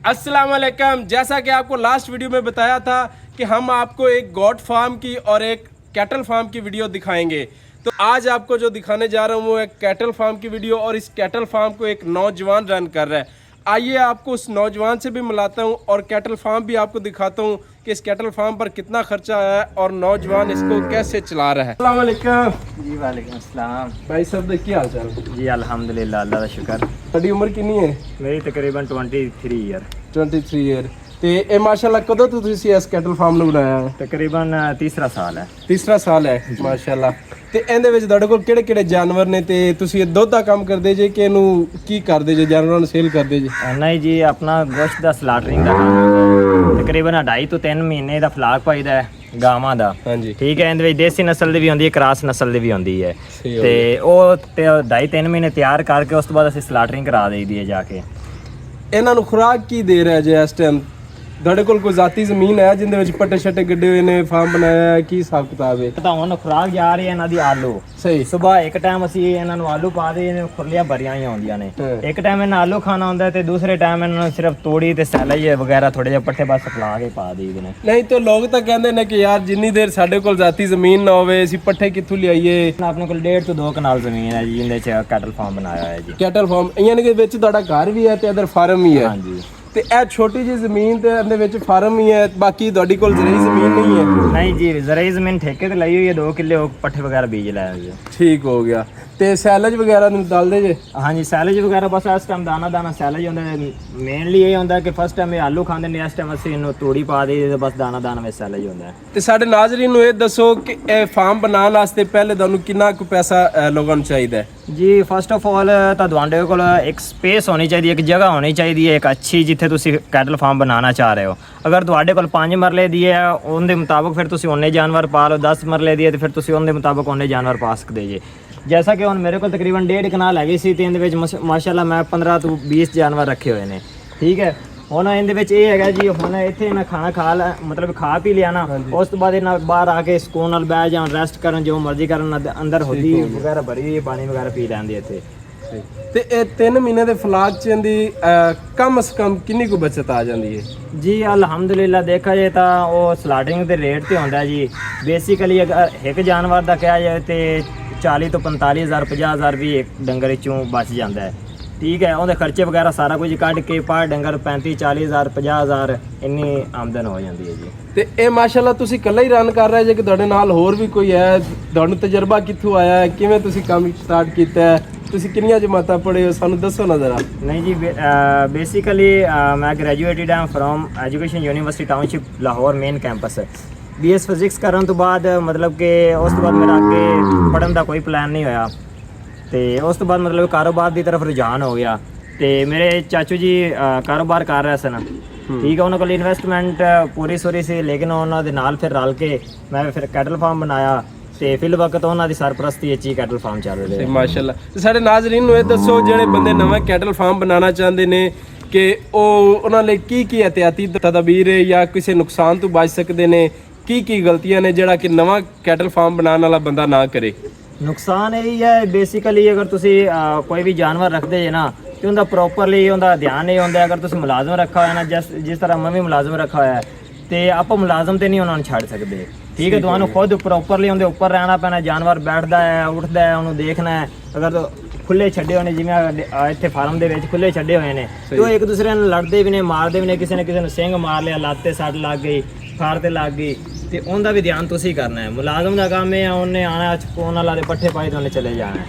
अस्सलाम वालेकुम। जैसा कि आपको लास्ट वीडियो में बताया था कि हम आपको एक गॉट फार्म की और एक कैटल फार्म की वीडियो दिखाएंगे, तो आज आपको जो दिखाने जा रहा हूँ वो एक कैटल फार्म की वीडियो, और इस कैटल फार्म को एक नौजवान रन कर रहा है। आइए आपको उस नौजवान से भी मिलाता हूँ और कैटल फार्म भी आपको दिखाता हूँ कि इस कैटल फार्म पर कितना खर्चा आया है और नौजवान इसको कैसे चला रहा है। अस्सलाम वालेकुम जी वालेकुम अस्सलाम भाई साहब, की हाल चाल? जी अल्हम्दुलिल्लाह, अल्लाह का शुक्र। ਤੁਹਾਡੀ ਉਮਰ ਕਿੰਨੀ ਹੈ? मेरी तकरीबन 23 ईयर। 23 ईयर। ਤੇ ਇਹ ਮਾਸ਼ਾਅੱਲਾ ਕਦੋਂ ਤੋਂ ਤੁਸੀਂ ਇਸ ਕੈਟਲ ਫਾਰਮ ਨੂੰ ਬਣਾਇਆ ਹੈ? तकरीबन तीसरा साल है। ਤੀਸਰਾ ਸਾਲ ਹੈ ਮਾਸ਼ਾਅੱਲਾ। ਤੇ ਇਹਦੇ ਵਿੱਚ ਤੁਹਾਡੇ ਕੋਲ ਕਿਹੜੇ ਕਿਹੜੇ ਜਾਨਵਰ ਨੇ ਤੇ ਤੁਸੀਂ ਇਹ ਦੁੱਧ ਦਾ ਕੰਮ ਕਰਦੇ ਜੇ ਕਿ ਇਹਨੂੰ ਕੀ ਕਰਦੇ ਜੇ, ਜਾਨਵਰਾਂ ਨੂੰ ਸੇਲ ਕਰਦੇ ਜੇ? नहीं जी, अपना गोश्त ਦਾ ਸਲਾਟਰਿੰਗ ਦਾ ਕੰਮ ਹੈ। ਤਕਰੀਬਨ 2.5 ਤੋਂ 3 ਮਹੀਨੇ ਦਾ ਫਲਾਕ ਪਾਈਦਾ ਹੈ ਗਾਵਾਂ ਦਾ। ਹਾਂਜੀ ਠੀਕ ਹੈ, ਇਹਦੇ ਵਿੱਚ ਦੇਸੀ ਨਸਲ ਦੀ ਵੀ ਹੁੰਦੀ ਹੈ, ਕਰਾਸ ਨਸਲ ਦੀ ਵੀ ਹੁੰਦੀ ਹੈ। ਸਹੀ ਹੋ ਤੇ ਉਹ 2.5-3 ਮਹੀਨੇ ਤਿਆਰ ਕਰਕੇ ਉਸ ਤੋਂ ਬਾਅਦ ਅਸੀਂ ਸਲਾਟਰਿੰਗ ਕਰਾ ਦੇਈਦੀ ਹੈ ਜਾ ਕੇ। ਇਹਨਾਂ ਨੂੰ ਖੁਰਾਕ ਕੀ ਦੇ ਰਿਹਾ ਜੇ ਇਸ ਟਾਈਮ? ਤੁਹਾਡੇ ਕੋਲ ਕੋਈ ਜ਼ਾਤੀ ਜ਼ਮੀਨ ਹੈ ਜਿੰਦੇ ਵਿੱਚ ਪੱਟੇ ਛੱਟੇ ਗੱਡੇ ਹੋਏ ਨੇ, ਫਾਰਮ ਬਣਾਇਆ ਹੈ, ਕੀ ਹਿਸਾਬ ਕਿਤਾਬ ਹੈ? ਤਾਂ ਹੁਣ ਖੁਰਾਕ ਜਾ ਰਹੀ ਹੈ ਇਹਨਾਂ ਦੀ ਆਲੂ। ਸਹੀ। ਸਵੇਰ ਇੱਕ ਟਾਈਮ ਅਸੀਂ ਇਹਨਾਂ ਨੂੰ ਆਲੂ ਪਾ ਦੇ, ਇਹਨਾਂ ਖੁਰਲੀਆਂ ਭਰੀਆਂ ਹੀ ਆਉਂਦੀਆਂ ਨੇ। ਇੱਕ ਟਾਈਮ ਇਹਨਾਂ ਆਲੂ ਖਾਣਾ ਹੁੰਦਾ ਤੇ ਦੂਸਰੇ ਟਾਈਮ ਇਹਨਾਂ ਨੂੰ ਸਿਰਫ ਤੋੜੀ ਤੇ ਸੈਲਜ ਵਗੈਰਾ ਥੋੜੇ ਜਿਹੇ ਪੱਠੇ ਬਸ ਖਿਲਾ ਕੇ ਪਾ ਦੇਈਦੇ ਨੇ। ਨਹੀਂ ਤੇ ਲੋਕ ਤਾਂ ਕਹਿੰਦੇ ਨੇ ਕਿ ਯਾਰ ਜਿੰਨੀ ਦੇਰ ਸਾਡੇ ਕੋਲ ਜ਼ਾਤੀ ਜ਼ਮੀਨ ਨਾ ਹੋਵੇ ਅਸੀਂ ਪੱਠੇ ਕਿੱਥੋਂ ਲਿਆਈਏ। ਆਪਣੇ ਕੋਲ 1.5 ਤੋਂ 2 ਕਨਾਲ ਜ਼ਮੀਨ ਹੈ ਜੀ, ਜਿਹਦੇ 'ਚ ਕੈਟਲ ਫਾਰਮ ਬਣਾਇਆ ਹੋਇਆ ਹੈ ਜੀ। ਕੈਟਲ ਫਾਰਮ ਯਾਨੀ ਕਿ ਵਿੱਚ ਤੁਹਾਡਾ ਘਰ ਵੀ ਹੈ ਤੇ ਇਧਰ ਫਾਰਮ ਵੀ ਹੈ। ਹਾਂਜੀ। ਤੇ ਇਹ ਛੋਟੀ ਜਿਹੀ ਜ਼ਮੀਨ ਤੇ ਇਹਦੇ ਵਿੱਚ ਫਾਰਮ ਹੀ ਹੈ, ਬਾਕੀ ਤੁਹਾਡੀ ਕੋਲ ਜ਼ਰਈ ਜ਼ਮੀਨ ਨਹੀਂ ਹੈ? ਨਹੀਂ ਜੀ, ਜ਼ਰਾਈ ਜ਼ਮੀਨ ਠੇਕੇ ਤੇ ਲਈ ਹੋਈ ਹੈ, 2 ਕਿੱਲੇ ਉਹ ਪੱਠੇ ਵਗੈਰਾ ਬੀਜ ਲਾਇਆ ਜੀ। ਠੀਕ ਹੋ ਗਿਆ। ਤੇ ਸੈਲਜ ਵਗੈਰਾ ਨੂੰ ਡਾਲਦੇ ਜੇ? ਹਾਂਜੀ, ਸੈਲਜ ਵਗੈਰਾ ਬਸ ਇਸ ਟਾਈਮ ਦਾਣਾ ਸੈਲਜ ਹੁੰਦਾ। ਮੇਨਲੀ ਇਹ ਹੁੰਦਾ ਕਿ ਫਸਟ ਟਾਈਮ ਇਹ ਆਲੂ ਖਾਂਦੇ ਨੇ, ਇਸ ਟਾਈਮ ਅਸੀਂ ਇਹਨੂੰ ਤੂੜੀ ਪਾ ਦੇਈਏ ਤੇ ਬਸ ਦਾਣਾ ਵਿੱਚ ਸੈਲਜ ਹੁੰਦਾ। ਤੇ ਸਾਡੇ ਨਾਜ਼ਰੀਨ ਨੂੰ ਇਹ ਦੱਸੋ ਕਿ ਇਹ ਫਾਰਮ ਬਣਾਉਣ ਵਾਸਤੇ ਪਹਿਲੇ ਤੁਹਾਨੂੰ ਕਿੰਨਾ ਕੁ ਪੈਸਾ ਲੋਕਾਂ ਨੂੰ ਚਾਹੀਦਾ ਹੈ? ਜੀ ਫਸਟ ਆਫ ਆਲ ਤਾਂ ਤੁਹਾਡੇ ਕੋਲ ਇੱਕ ਸਪੇਸ ਹੋਣੀ ਚਾਹੀਦੀ ਹੈ, ਇੱਕ ਜਗ੍ਹਾ ਹੋਣੀ ਚਾਹੀਦੀ ਹੈ ਇੱਕ ਅੱਛੀ, ਜਿੱਥੇ ਤੁਸੀਂ ਕੈਟਲ ਫਾਰਮ ਬਣਾਉਣਾ ਚਾਹ ਰਹੇ ਹੋ। ਅਗਰ ਤੁਹਾਡੇ ਕੋਲ 5 ਮਰਲੇ ਦੀ ਹੈ ਉਹਦੇ ਮੁਤਾਬਕ ਫਿਰ ਤੁਸੀਂ ਉਹਨੇ ਜਾਨਵਰ ਪਾ ਲਓ। 10 ਮਰਲੇ ਦੀ ਹੈ ਤੇ ਫਿਰ ਤੁਸੀਂ ਉਹਦੇ ਮੁਤਾਬਕ ਉਹਨੇ ਜਾਨਵਰ ਪਾ ਸਕਦੇ ਜੇ। ਜੈਸਾ ਕਿ ਹੁਣ ਮੇਰੇ ਕੋਲ ਤਕਰੀਬਨ 1.5 ਕਨਾਲ ਹੈਗੀ ਸੀ ਤੇ ਇਹਦੇ ਵਿੱਚ ਮਾਸ਼ਾਅੱਲਾ ਮੈਂ 15 ਤੋਂ 20 ਜਾਨਵਰ ਰੱਖੇ ਹੋਏ ਨੇ। ਠੀਕ ਹੈ, ਹੁਣ ਇਹਦੇ ਵਿੱਚ ਇਹ ਹੈਗਾ ਜੀ, ਹੁਣ ਇੱਥੇ ਮੈਂ ਖਾਣਾ ਖਾ ਪੀ ਲਿਆ ਨਾ, ਉਸ ਤੋਂ ਬਾਅਦ ਇਹਨਾਂ ਬਾਹਰ ਆ ਕੇ ਸਕੂਨ ਨਾਲ ਬਹਿ ਜਾਣ, ਰੈਸਟ ਕਰਨ, ਜੋ ਮਰਜ਼ੀ ਕਰਨ। ਅੰਦਰ ਹੋਦੀ ਵਗੈਰਾ ਭਰੀ, ਪਾਣੀ ਵਗੈਰਾ ਪੀ ਲੈਂਦੇ ਇੱਥੇ। ਤੇ ਇਹ 3 ਮਹੀਨੇ ਦੇ ਫਲਾਕ ਚ ਇਹਦੀ ਕਮ ਸੇ ਕਮ ਕਿੰਨੀ ਕੁ ਬਚਤ ਆ ਜਾਂਦੀ ਹੈ? ਜੀ ਅਲਹਮਦੁਲਿਲਾ ਦੇਖਿਆ ਜਾਏ ਤਾਂ ਉਹ ਸਲਾਟਿੰਗ ਦੇ ਰੇਟ ਤੇ ਹੁੰਦਾ ਜੀ। ਬੇਸਿਕਲੀ ਅਗਰ ਇੱਕ ਜਾਨਵਰ ਦਾ ਕਿਹਾ ਜਾਏ ਤੇ 40 ਤੋਂ 45,000 50,000 ਵੀ ਇੱਕ ਡੰਗਰ ਵਿੱਚੋਂ ਬਚ ਜਾਂਦਾ ਹੈ। ਠੀਕ ਹੈ, ਉਹਦੇ ਖਰਚੇ ਵਗੈਰਾ ਸਾਰਾ ਕੁਝ ਕੱਢ ਕੇ ਪਰ ਡੰਗਰ 35-40,000 50,000 ਇੰਨੀ ਆਮਦਨ ਹੋ ਜਾਂਦੀ ਹੈ ਜੀ। ਤੇ ਇਹ ਮਾਸ਼ਾਅੱਲਾ ਤੁਸੀਂ ਇਕੱਲਾ ਹੀ ਰਨ ਕਰ ਰਹੇ ਜੇ ਕਿ ਤੁਹਾਡੇ ਨਾਲ ਹੋਰ ਵੀ ਕੋਈ ਹੈ? ਤੁਹਾਨੂੰ ਤਜਰਬਾ ਕਿੱਥੋਂ ਆਇਆ ਹੈ? ਕਿਵੇਂ ਤੁਸੀਂ ਕੰਮ ਸਟਾਰਟ ਕੀਤਾ ਹੈ? ਤੁਸੀਂ ਕਿੰਨੀਆਂ ਜਮਾਤਾਂ ਪੜ੍ਹੇ ਹੋ, ਸਾਨੂੰ ਦੱਸੋ ਨਾ ਜ਼ਰਾ। ਨਹੀਂ ਜੀ, ਬੇਸਿਕਲੀ ਮੈਂ ਗ੍ਰੈਜੂਏਟਡ ਹਾਂ from education university township Lahore main campus. BS physics ਕਰਨ ਤੋਂ ਬਾਅਦ ਮਤਲਬ ਕਿ ਉਸ ਤੋਂ ਬਾਅਦ ਮੇਰਾ ਅੱਗੇ ਪੜ੍ਹਨ ਦਾ ਕੋਈ ਪਲਾਨ ਨਹੀਂ ਹੋਇਆ ਤੇ ਉਸ ਤੋਂ ਬਾਅਦ ਮਤਲਬ ਕਾਰੋਬਾਰ ਦੀ ਤਰਫ ਰੁਝਾਨ ਹੋ ਗਿਆ। ਤੇ ਮੇਰੇ ਚਾਚੂ ਜੀ ਕਾਰੋਬਾਰ ਕਰ ਰਹੇ ਸਨ। ਠੀਕ ਹੈ, ਉਹਨਾਂ ਕੋਲ ਇਨਵੈਸਟਮੈਂਟ ਪੂਰੀ ਸੋਰੀ ਸੀ, ਲੇਕਿਨ ਉਹਨਾਂ ਦੇ ਨਾਲ ਫਿਰ ਰਲ ਕੇ ਮੈਂ ਫਿਰ ਕੈਟਲ ਫਾਰਮ ਬਣਾਇਆ ਤੇ ਫਿਲ ਵਕਤ ਉਹਨਾਂ ਦੀ ਸਰਪ੍ਰਸਤੀ ਵਿੱਚ ਹੀ ਕੈਟਲ ਫਾਰਮ ਚੱਲ ਰਿਹਾ ਹੈ। ਮਾਸ਼ਾਅੱਲਾ। ਤੇ ਸਾਡੇ ਨਾਜ਼ਰੀਨ ਨੂੰ ਇਹ ਦੱਸੋ ਜਿਹੜੇ ਬੰਦੇ ਨਵਾਂ ਕੈਟਲ ਫਾਰਮ ਬਣਾਉਣਾ ਚਾਹੁੰਦੇ ਨੇ ਕਿ ਉਹਨਾਂ ਲਈ ਕੀ ਇਹਤਿਆਤੀ ਤਦਬੀਰ ਹੈ ਜਾਂ ਕਿਸੇ ਨੁਕਸਾਨ ਤੋਂ ਬਚ ਸਕਦੇ ਨੇ? ਕੀ ਗਲਤੀਆਂ ਨੇ ਜਿਹੜਾ ਕਿ ਨਵਾਂ ਕੈਟਲ ਫਾਰਮ ਬਣਾਉਣ ਵਾਲਾ ਬੰਦਾ ਨਾ ਕਰੇ? ਨੁਕਸਾਨ ਇਹ ਹੀ ਹੈ ਬੇਸਿਕਲੀ, ਅਗਰ ਤੁਸੀਂ ਕੋਈ ਵੀ ਜਾਨਵਰ ਰੱਖਦੇ ਜੇ ਨਾ ਤੇ ਉਹਦਾ ਪ੍ਰੋਪਰਲੀ ਉਹਦਾ ਧਿਆਨ ਨਹੀਂ ਹੁੰਦਾ। ਅਗਰ ਤੁਸੀਂ ਮੁਲਾਜ਼ਮ ਰੱਖਾ ਹੋਇਆ ਨਾ, ਜਿਸ ਤਰ੍ਹਾਂ ਮੈਂ ਵੀ ਮੁਲਾਜ਼ਮ ਰੱਖਾ ਹੋਇਆ, ਤੇ ਆਪਾਂ ਮੁਲਾਜ਼ਮ ਤੇ ਨਹੀਂ ਉਹਨਾਂ ਨੂੰ ਛੱਡ ਸਕਦੇ। ਠੀਕ ਹੈ, ਤੁਹਾਨੂੰ ਖੁਦ ਪ੍ਰੋਪਰਲੀ ਉਹਦੇ ਉੱਪਰ ਰਹਿਣਾ ਪੈਣਾ। ਜਾਨਵਰ ਬੈਠਦਾ ਹੈ, ਉੱਠਦਾ ਹੈ, ਉਹਨੂੰ ਦੇਖਣਾ ਹੈ। ਅਗਰ ਖੁੱਲੇ ਛੱਡੇ ਹੋਏ ਨੇ, ਜਿਵੇਂ ਇੱਥੇ ਫਾਰਮ ਦੇ ਵਿੱਚ ਖੁੱਲੇ ਛੱਡੇ ਹੋਏ ਨੇ, ਤੇ ਉਹ ਇੱਕ ਦੂਸਰੇ ਨਾਲ ਲੜਦੇ ਵੀ ਨੇ, ਮਾਰਦੇ ਵੀ ਨੇ। ਕਿਸੇ ਨੇ ਕਿਸੇ ਨੂੰ ਸਿੰਗ ਮਾਰ ਲਿਆ, ਲੱਤ ਤੇ ਸੱਟ ਲੱਗ ਗਈ, ਫਾਰ ਤੇ ਲੱਗ ਗਈ, ਤੇ ਉਹਦਾ ਵੀ ਧਿਆਨ ਤੁਸੀਂ ਕਰਨਾ ਹੈ। ਮੁਲਾਜ਼ਮ ਦਾ ਕੰਮ ਹੈ ਉਹਨੇ ਆਣਾ ਕੋਨ ਵਾਲਾ ਦੇ ਪੱਠੇ ਪਾਈ ਤੇ ਉਹਨੇ ਚਲੇ ਜਾਣਾ।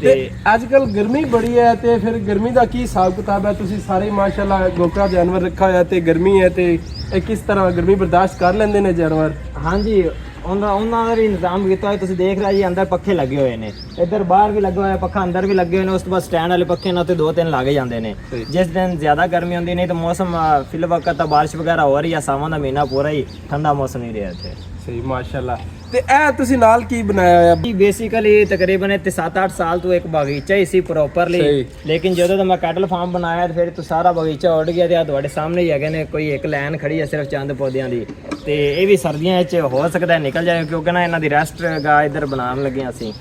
ਤੇ ਅੱਜ ਕੱਲ ਗਰਮੀ ਬੜੀ ਹੈ ਤੇ ਫਿਰ ਗਰਮੀ ਦਾ ਕੀ ਹਿਸਾਬ ਕਿਤਾਬ ਹੈ? ਤੁਸੀਂ ਸਾਰੇ ਮਾਸ਼ਾਅੱਲਾ ਗੋਕਰਾ ਜਾਨਵਰ ਰੱਖਾ ਹੋਇਆ ਤੇ ਗਰਮੀ ਹੈ, ਤੇ ਇਹ ਕਿਸ ਤਰ੍ਹਾਂ ਗਰਮੀ ਬਰਦਾਸ਼ਤ ਕਰ ਲੈਂਦੇ ਨੇ ਜਾਨਵਰ? ਹਾਂਜੀ, ਉਹਨਾਂ ਦਾ ਵੀ ਇੰਤਜ਼ਾਮ ਕੀਤਾ ਹੋਇਆ। ਤੁਸੀਂ ਦੇਖ ਰਹੇ ਜੀ, ਅੰਦਰ ਪੱਖੇ ਲੱਗੇ ਹੋਏ ਨੇ, ਇੱਧਰ ਬਾਹਰ ਵੀ ਲੱਗਾ ਹੋਇਆ ਪੱਖਾ, ਅੰਦਰ ਵੀ ਲੱਗੇ ਹੋਏ ਨੇ। ਉਸ ਤੋਂ ਬਾਅਦ ਸਟੈਂਡ ਵਾਲੇ ਪੱਖੇ ਨਾਲ ਤੇ 2-3 ਲੱਗ ਜਾਂਦੇ ਨੇ। ਜਿਸ ਦਿਨ ਜ਼ਿਆਦਾ ਗਰਮੀ ਹੁੰਦੀ ਨਹੀਂ ਤਾਂ ਮੌਸਮ ਫਿਲ ਵਕਤ ਤਾਂ ਬਾਰਿਸ਼ ਵਗੈਰਾ ਹੋ ਰਹੀ ਹੈ, ਸਾਵਾਂ ਦਾ ਮਹੀਨਾ ਪੂਰਾ ਹੀ ਠੰਡਾ ਮੌਸਮ ਹੀ ਰਿਹਾ ਇੱਥੇ। ਸਹੀ ਮਾਸ਼ਾਅੱਲਾ। ਤੇ ਇਹ ਤੁਸੀਂ ਨਾਲ ਕੀ ਬਣਾਇਆ ਹੋਇਆ? ਬੇਸਿਕਲੀ ਤਕਰੀਬਨ ਇੱਥੇ 7-8 ਸਾਲ ਤੋਂ ਇੱਕ ਬਾਗੀਚਾ ਹੀ ਸੀ ਪ੍ਰੋਪਰਲੀ, ਲੇਕਿਨ ਜਦੋਂ ਮੈਂ ਕੈਟਲ ਫਾਰਮ ਬਣਾਇਆ ਫਿਰ ਤਾਂ ਸਾਰਾ ਬਾਗੀਚਾ ਉੱਡ ਗਿਆ। ਤੇ ਆ ਤੁਹਾਡੇ ਸਾਹਮਣੇ ਹੀ ਹੈਗੇ ਨੇ, ਕੋਈ ਇੱਕ ਲਾਈਨ ਖੜੀ ਹੈ ਸਿਰਫ ਚੰਦ ਪੌਦਿਆਂ ਦੀ, ਤੇ ਇਹ ਵੀ ਸਰਦੀਆਂ ਵਿੱਚ ਹੋ ਸਕਦਾ ਨਿਕਲ ਜਾਏ ਕਿਉਂਕਿ ਨਾ ਇਹਨਾਂ ਦੀ ਰੈਸਟ ਗਾ ਇੱਧਰ ਬਣਾਉਣ ਲੱਗੇ ਅਸੀਂ।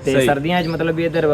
ਤੇ ਸਰਦੀਆਂ 'ਚ ਮਤਲਬ ਵੀ ਇਧਰ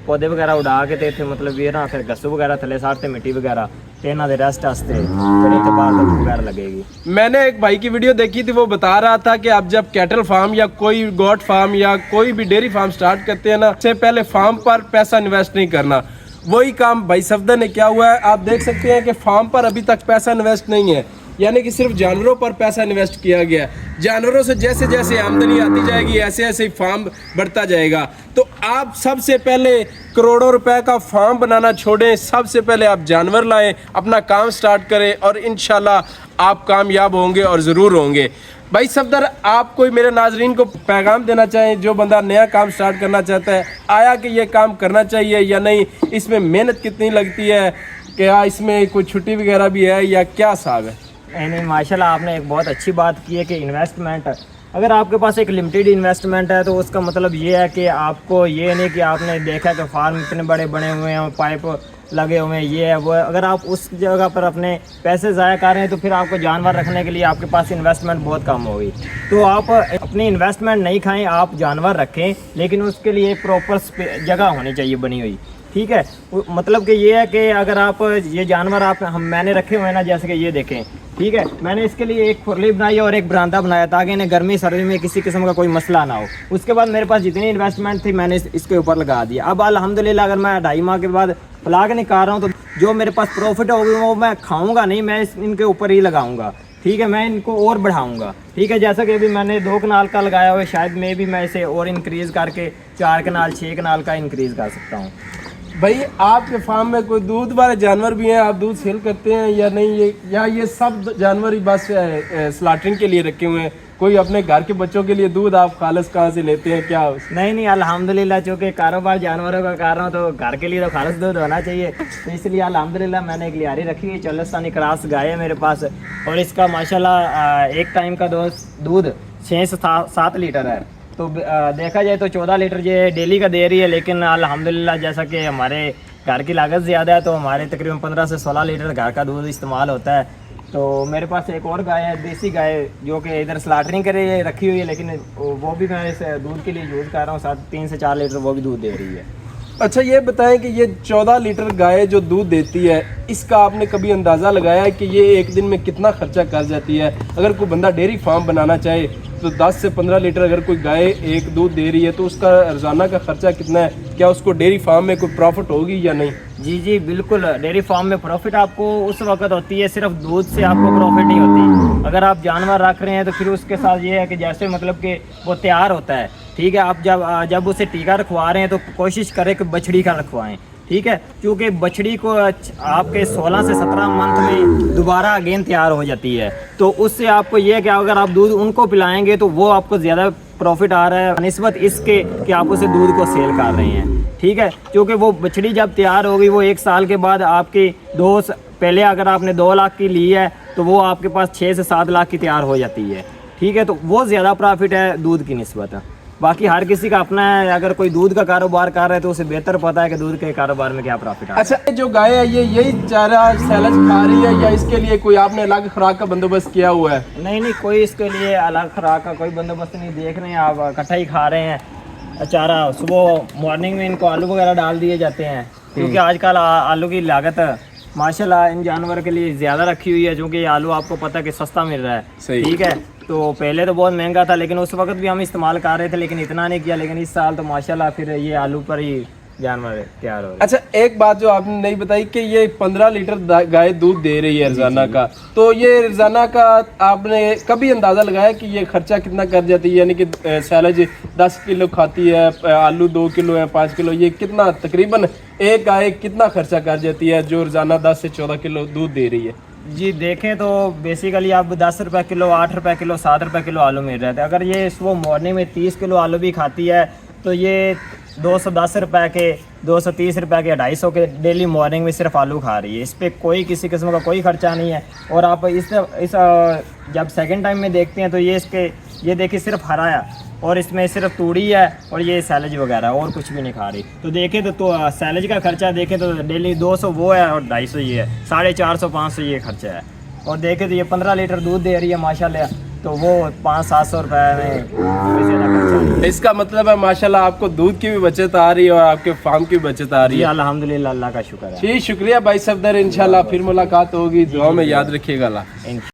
ਪੌਦੇ ਵਗੈਰਾ ਉਡਾ ਕੇ ਤੇ ਇੱਥੇ ਮਤਲਬ ਵੀ ਨਾ ਫਿਰ ਗੱਸੂ ਵਗੈਰਾ ਥੱਲੇ ਸਾੜ ਤੇ ਮਿੱਟੀ ਵਗੈरह ਤੇ ਇਹਨਾਂ ਦੇ ਰੈਸਟ ਵਾਸਤੇ ਫਿਰ ਇੱਥੇ ਬਾਹਰ धूप वगैरह लगेगी। मैंने एक भाई की वीडियो देखी थी, वो बता रहा था कि आप जब कैटल फार्म या कोई गोट फार्म या कोई भी डेयरी फार्म स्टार्ट करते हैं ना, उससे पहले फार्म पर पैसा इन्वेस्ट नहीं करना। वही काम भाई सफदर ने क्या हुआ है, आप देख सकते हैं कि फार्म पर अभी तक पैसा इन्वेस्ट नहीं है, यानी कि सिर्फ जानवरों पर पैसा इन्वेस्ट किया गया। जानवरों से जैसे जैसे आमदनी आती जाएगी ऐसे ऐसे ही फार्म बढ़ता जाएगा। तो आप सबसे पहले करोड़ों रुपए का फार्म बनाना छोड़ें, सबसे पहले आप जानवर लाएं, अपना काम स्टार्ट करें और इंशाल्लाह आप कामयाब होंगे और ज़रूर होंगे। भाई सफदर, आप कोई मेरे नाजरीन को पैगाम देना चाहें, जो बंदा नया काम स्टार्ट करना चाहता है, आया कि ये काम करना चाहिए या नहीं, इसमें मेहनत कितनी लगती है, क्या इसमें कोई छुट्टी वगैरह भी है या क्या हिसाब है? नहीं माशाल्लाह, आपने एक बहुत अच्छी बात की है कि इन्वेस्टमेंट, अगर आपके पास एक लिमिटेड इन्वेस्टमेंट है तो उसका मतलब ये है कि आपको ये नहीं कि आपने देखा कि फार्म इतने बड़े बने हुए हैं, पाइप लगे हुए हैं, ये है वो है, अगर आप उस जगह पर अपने पैसे ज़ाया कर रहे हैं तो फिर आपको जानवर रखने के लिए आपके पास इन्वेस्टमेंट बहुत कम होगी। तो आप अपनी इन्वेस्टमेंट नहीं खाएं, आप जानवर रखें, लेकिन उसके लिए प्रॉपर जगह होनी चाहिए बनी हुई, ठीक है। मतलब कि ये है कि अगर आप ये जानवर मैंने रखे हुए हैं ना, जैसे कि ये देखें, ठीक है, मैंने इसके लिए एक खुरली बनाई और एक बरामदा बनाया ताकि इन्हें गर्मी सर्दी में किसी किस्म का कोई मसला ना हो। उसके बाद मेरे पास जितनी इन्वेस्टमेंट थी मैंने इसके ऊपर लगा दिया। अब अल्हम्दुलिल्लाह अगर मैं 2.5 माह के बाद फ्लाग निकाल रहा हूँ तो जो मेरे पास प्रॉफिट होगी वो मैं खाऊंगा नहीं, मैं इनके ऊपर ही लगाऊंगा, ठीक है, मैं इनको और बढ़ाऊंगा, ठीक है। जैसा कि अभी मैंने 2 कनाल का लगाया हुआ है, शायद मैं इसे और इंक्रीज़ करके 4 कनाल 6 कनाल का इंक्रीज़ कर सकता हूँ। भाई आपके फार्म में कोई दूध वाले जानवर भी हैं, आप दूध सेल करते हैं या नहीं, ये सब जानवर ही बस स्लॉटरिंग के लिए रखे हुए हैं? कोई अपने घर के बच्चों के लिए दूध आप खालिस कहाँ से लेते हैं क्या? नहीं अल्हम्दुलिल्लाह, चूँकि कारोबार जानवरों का कर रहा हूँ तो घर के लिए तो खालिस दूध होना चाहिए, तो इसलिए अल्हम्दुलिल्लाह मैंने एक लियारी रखी हुई, चलस्तानी क्रॉस गाय है मेरे पास, और इसका माशाल्लाह एक टाइम का दूध 6 से 7 लीटर है। तो देखा जाए तो 14 लीटर ये डेली का दे रही है, लेकिन अल्हम्दुलिल्लाह जैसा कि हमारे घर की लागत ज़्यादा है तो हमारे तकरीबन 15 से 16 लीटर घर का दूध इस्तेमाल होता है। तो मेरे पास एक और गाय है, देसी गाय, जो कि इधर स्लॉटरिंग के लिए रखी हुई है, लेकिन वो भी मैं इस दूध के लिए यूज़ कर रहा हूँ, साथ 3 से 4 लीटर वो भी दूध दे रही है। अच्छा ये बताएं कि ये 14 लीटर गाय जो दूध देती है, इसका आपने कभी अंदाज़ा लगाया है कि ये एक दिन में कितना खर्चा कर जाती है? अगर कोई बंदा डेयरी फार्म बनाना चाहे तो 10 से 15 लीटर अगर कोई गाय एक दूध दे रही है तो उसका रोज़ाना का खर्चा कितना है? क्या उसको डेयरी फार्म में कोई प्रॉफिट होगी या नहीं? जी बिल्कुल, डेयरी फार्म में प्रॉफिट आपको उस वक्त होती है, सिर्फ दूध से आपको प्रॉफिट नहीं होती। अगर आप जानवर रख रहे हैं तो फिर उसके साथ ये है कि जैसे मतलब कि वो तैयार होता है, ठीक है, आप जब उसे टीका रखवा रहे हैं तो कोशिश करें कि बछड़ी का रखवाएं, ठीक है, क्योंकि बछड़ी को आपके 16 से 17 मंथ में दोबारा अगेन तैयार हो जाती है। तो उससे आपको ये है कि अगर आप दूध उनको पिलाएंगे तो वो आपको ज़्यादा प्रॉफिट आ रहा है निस्बत इसके कि आप उसे दूध को सेल कर रहे हैं, ठीक है। क्योंकि वो बछड़ी जब तैयार होगी वो 1 साल के बाद आपकी पहले अगर आपने 2 लाख की ली है तो वो आपके पास 6 से 7 लाख की तैयार हो जाती है, ठीक है। तो वो ज़्यादा प्रॉफिट है दूध की निस्बत। बाकी हर किसी का अपना है, अगर कोई दूध का कारोबार कर रहा है तो उसे बेहतर पता है कि दूध के कारोबार में क्या प्रॉफिट है। अच्छा, जो गाय है ये यही चारा सैलज खा रही है या इसके लिए कोई आपने अलग खुराक का बंदोबस्त किया हुआ है? नहीं कोई इसके लिए अलग खुराक का कोई बंदोबस्त नहीं, देख रहे हैं आप, इकट्ठा ही खा रहे हैं चारा। सुबह मॉर्निंग में इनको आलू वगैरह डाल दिए जाते हैं, क्योंकि आजकल आलू की लागत माशाल्लाह इन जानवर के लिए ज़्यादा रखी हुई है, क्योंकि आलू आपको पता है कि सस्ता मिल रहा है, ठीक है। तो पहले तो बहुत महंगा था, लेकिन उस वक्त भी हम इस्तेमाल कर रहे थे, लेकिन इतना नहीं किया। लेकिन इस साल तो माशाल्लाह फिर ये आलू पर ही जानवर तैयार हो रहे हैं। अच्छा एक बात जो आपने नहीं बताई कि ये 15 लीटर गाय दूध दे रही है रोजाना का, तो ये रोजाना का आपने कभी अंदाजा लगाया कि ये खर्चा कितना कर जाती है? यानी कि सैलज 10 किलो खाती है, आलू 2 किलो है, 5 किलो, ये कितना तकरीबन एक गाय कितना खर्चा कर जाती है जो रोजाना 10 से 14 किलो दूध दे रही है? जी देखें तो बेसिकली आप 10 रुपये किलो, 8 रुपये किलो, 7 रुपये किलो आलू मिल रहे थे। अगर ये सुबह मॉर्निंग में 30 किलो आलू भी खाती है तो ये 210 रुपये के, 230 रुपये के, 250 के डेली मॉर्निंग में सिर्फ आलू खा रही है। इस पर कोई किसी किस्म का कोई खर्चा नहीं है। और आप इस जब सेकंड टाइम में देखते हैं तो ये देखिए सिर्फ हरा है और इसमें सिर्फ तूड़ी है और ये सैलज वगैरह और कुछ भी नहीं खा रही। तो देखें तो सैलज का खर्चा देखें तो डेली 200 वो है और 250 ये है, 450 500 ये खर्चा है। और देखें तो ये 15 लीटर दूध दे रही है माशाल्लाह। तो वो 500-700 रुपए में कोई ज़्यादा खर्चा नहीं है। इसका मतलब है माशाल्लाह आपको दूध की भी बचत आ रही है और आपके फार्म की बचत आ रही जी है। अल्हम्दुलिल्लाह, अल्लाह का शुक्र है। जी शुक्रिया भाई सफदर, इंशाल्लाह फिर मुलाकात होगी, दुआ में याद रखिएगा। अल्लाह।